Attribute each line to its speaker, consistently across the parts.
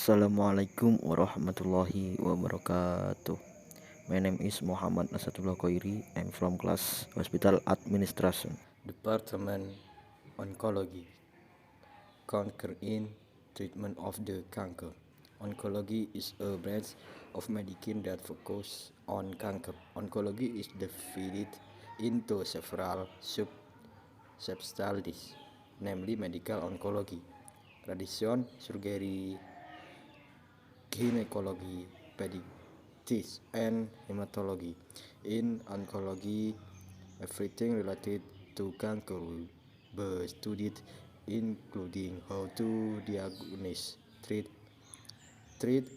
Speaker 1: Assalamualaikum warahmatullahi wabarakatuh. My name is Muhammad Nasatullah Koiri. I'm from class Hospital Administration.
Speaker 2: Department Oncology. Cancer in treatment of the cancer. Oncology is a branch of medicine that focuses on cancer. Oncology is divided into several subspecialties, namely medical oncology, radiation, surgery, gynecology, pediatrics, and hematology. In oncology, everything related to cancer will be studied, including how to diagnose, treat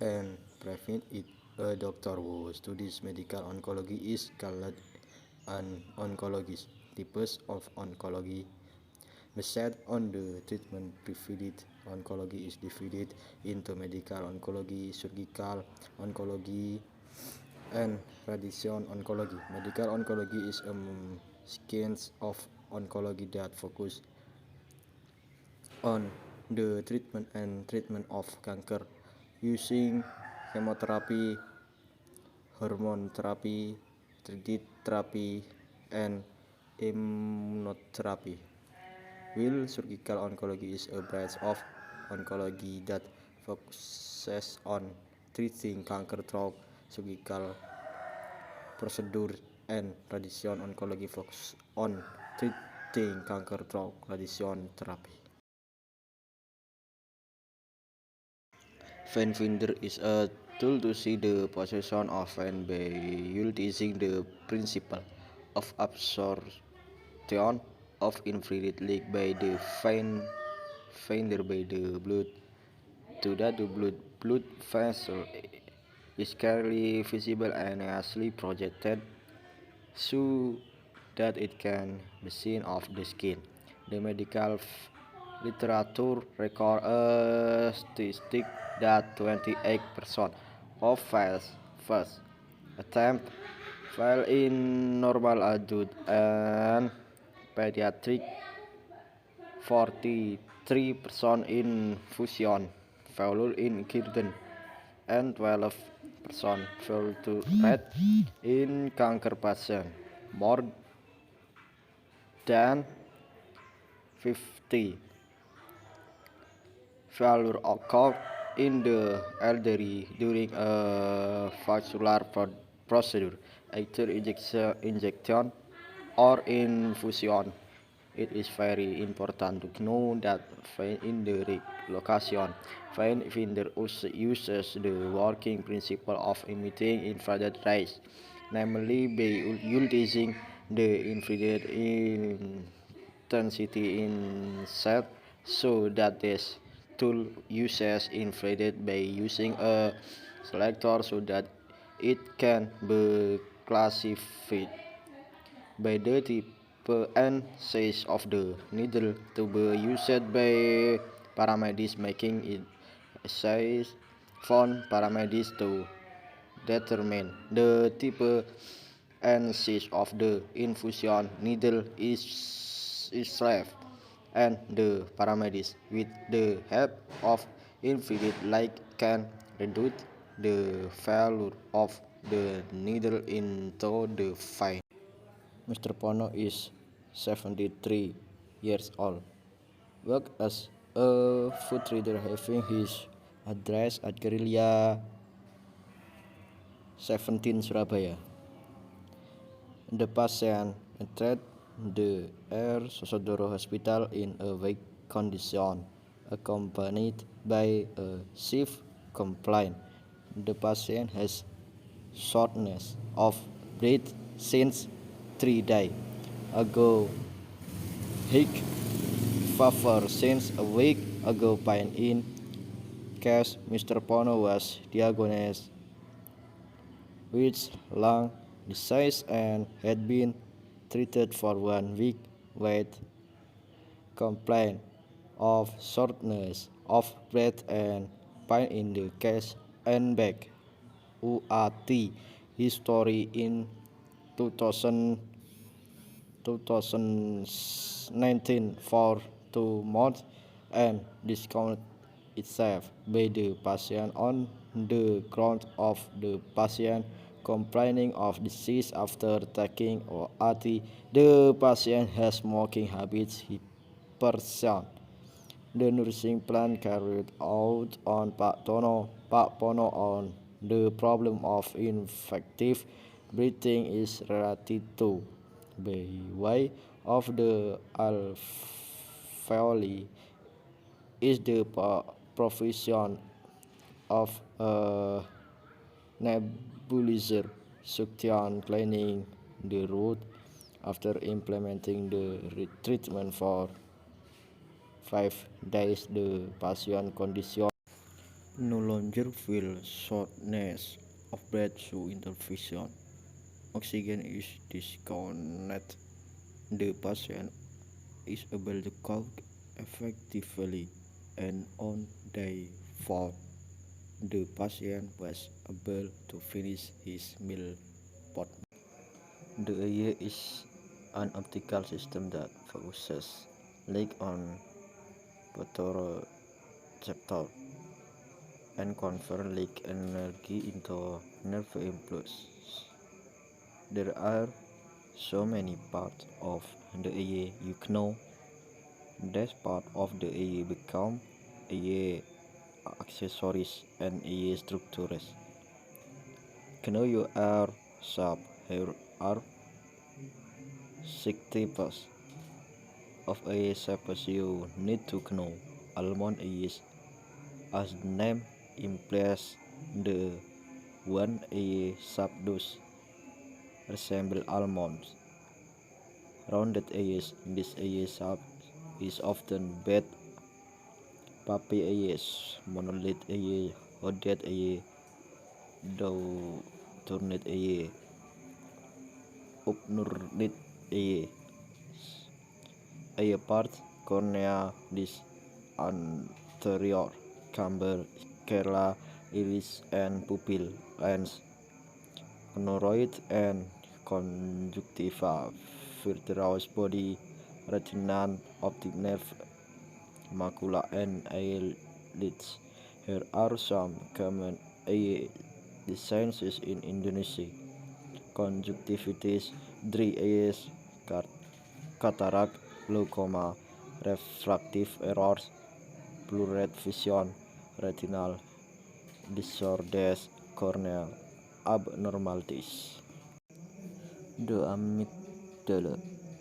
Speaker 2: and prevent it. A doctor who studies medical oncology is called an oncologist. Types of oncology. Based on the treatment provided, oncology is divided into medical oncology, surgical oncology, and radiation oncology. Medical oncology is a science of oncology that focuses on the treatment of cancer using chemotherapy, hormone therapy, targeted therapy, and immunotherapy. While surgical oncology is a branch of oncology that focuses on treating cancer through surgical procedures, and radiation oncology focuses on treating cancer through radiation therapy.
Speaker 1: Finder is a tool to see the position of vein by utilizing the principle of absorption of infrared light by the finder by the blood to that the blood vessel is clearly visible and nicely projected so that it can be seen off the skin. The medical literature record a statistic that 28% of first attempt fail in normal adult and pediatric, 43% in fusion failure in children, and 12% fail to rate in cancer patient. More than 50 failure occurred in the elderly during a vascular procedure, either injection or infusion. It is very important to know that in the location, Finder uses the working principle of emitting infrared rays, namely by utilizing the infrared intensity in set so that this tool uses infrared by using a selector so that it can be classified by the type and size of the needle to be used by paramedics, making it easy for paramedics to determine the type and size of the infusion needle is left, and the paramedics, with the help of infrared light, can reduce the value of the needle into the vein. Mr. Pono is 73 years old, worked as a food trader having his address at Guerrilla 17 Surabaya. The patient entered the Air Sosodoro Hospital in a weak condition, accompanied by a stiff complaint. The patient has shortness of breath since 3 days ago, hic fever since a week ago, pain in case Mr. Pono was diagnosed with lung disease and had been treated for 1 week with complaint of shortness of breath and pain in the chest and back. UAT history in 2019 for 2 months and discontinued itself by the patient on the ground of the patient complaining of disease after taking OAT. The patient has smoking habits. He percent. The nursing plan carried out on Pak Pono on the problem of infective breathing is related to by way of the alveoli is the provision of a nebulizer suction cleaning the route after implementing the treatment for 5 days. The patient condition no longer feel shortness of breath through intervention. Oxygen is disconnected. The patient is able to cough effectively, and on day 4, the patient was able to finish his meal pot. The EE is an optical system that focuses light on photoreceptor and convert light energy into nerve impulse. There are so many parts of the EE you know. This part of the EE become EE accessories and EE structures. Know you are sub here are 6 types of EE shapes you need to know. Almond is as the name implies the one EE shape does resemble almonds. Rounded edges. This edge shape is often bad. Puppy edges, monolith edge, hooded edge, turned edge, upnurned edge. Edge part cornea, this anterior camber, sclera, iris, and pupil lens, choroid and conjunctiva, vitreous body, retina, optic nerve, macula, and eyelids. Here are some common eye diseases in Indonesia: conjunctivitis, dry eyes, cataract, glaucoma, refractive errors, blurred vision, retinal disorders, corneal abnormalities. The amygdala.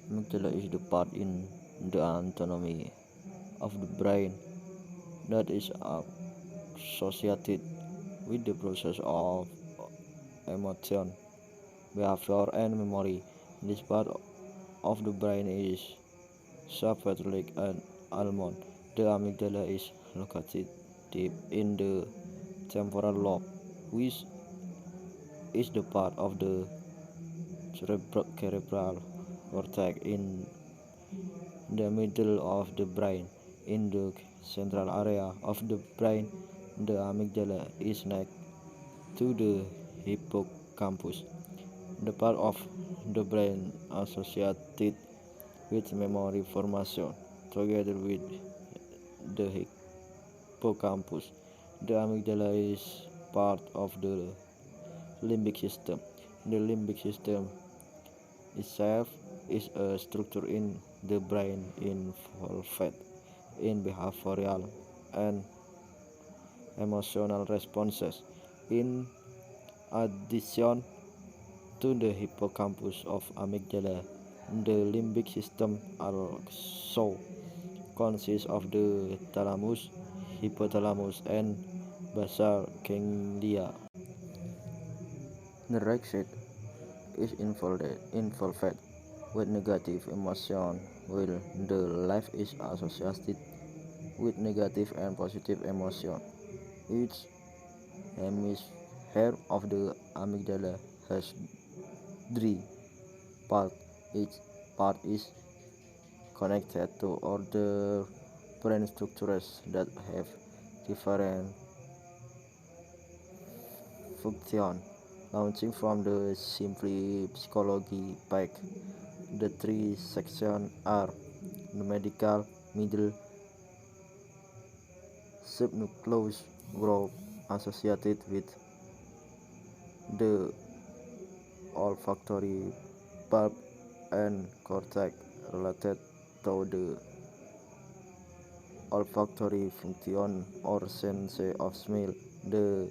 Speaker 1: Amygdala is the part in the anatomy of the brain that is associated with the process of emotion, behavior, and memory. This part of the brain is shaped like an almond. The amygdala is located deep in the temporal lobe, which is the part of the cerebral cortex in the middle of the brain. In the central area of the brain, the amygdala is next to the hippocampus, the part of the brain associated with memory formation. Together with the hippocampus, the amygdala is part of the limbic system. The limbic system itself is a structure in the brain involved in behavioral and emotional responses. In addition to the hippocampus of amygdala, the limbic system also consists of the thalamus, hypothalamus, and basal ganglia. The right side is involved with negative emotion, while the left is associated with negative and positive emotion. Each hemisphere of the amygdala has 3 parts. Each part is connected to other brain structures that have different functions. Launching from the simply psychology back, the 3 sections are the medical, middle subnucleus group associated with the olfactory bulb and cortex related to the olfactory function or sense of smell. The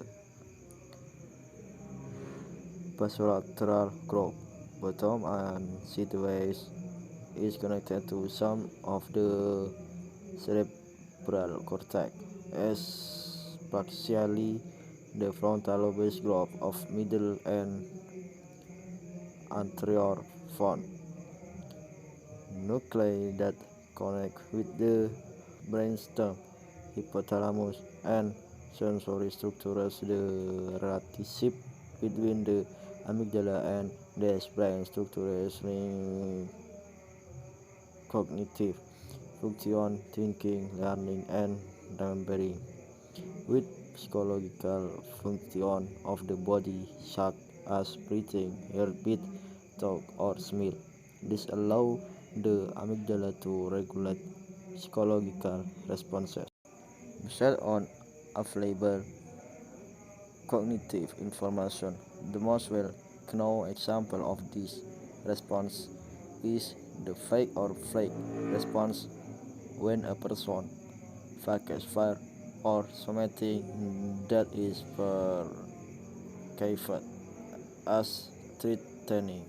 Speaker 1: basolateral group, bottom and sideways, is connected to some of the cerebral cortex, especially the frontal lobes group of middle and anterior front. Nuclei that connect with the brainstem, hypothalamus, and sensory structures. The relationship between the amygdala and these brain structures link cognitive function, thinking, learning, and remembering, with psychological function of the body such as breathing, heartbeat, talk, or smell. This allows the amygdala to regulate psychological responses based on available cognitive information. The most well-known example of this response is the fight or flight response when a person faces fear or something that is perceived as threatening.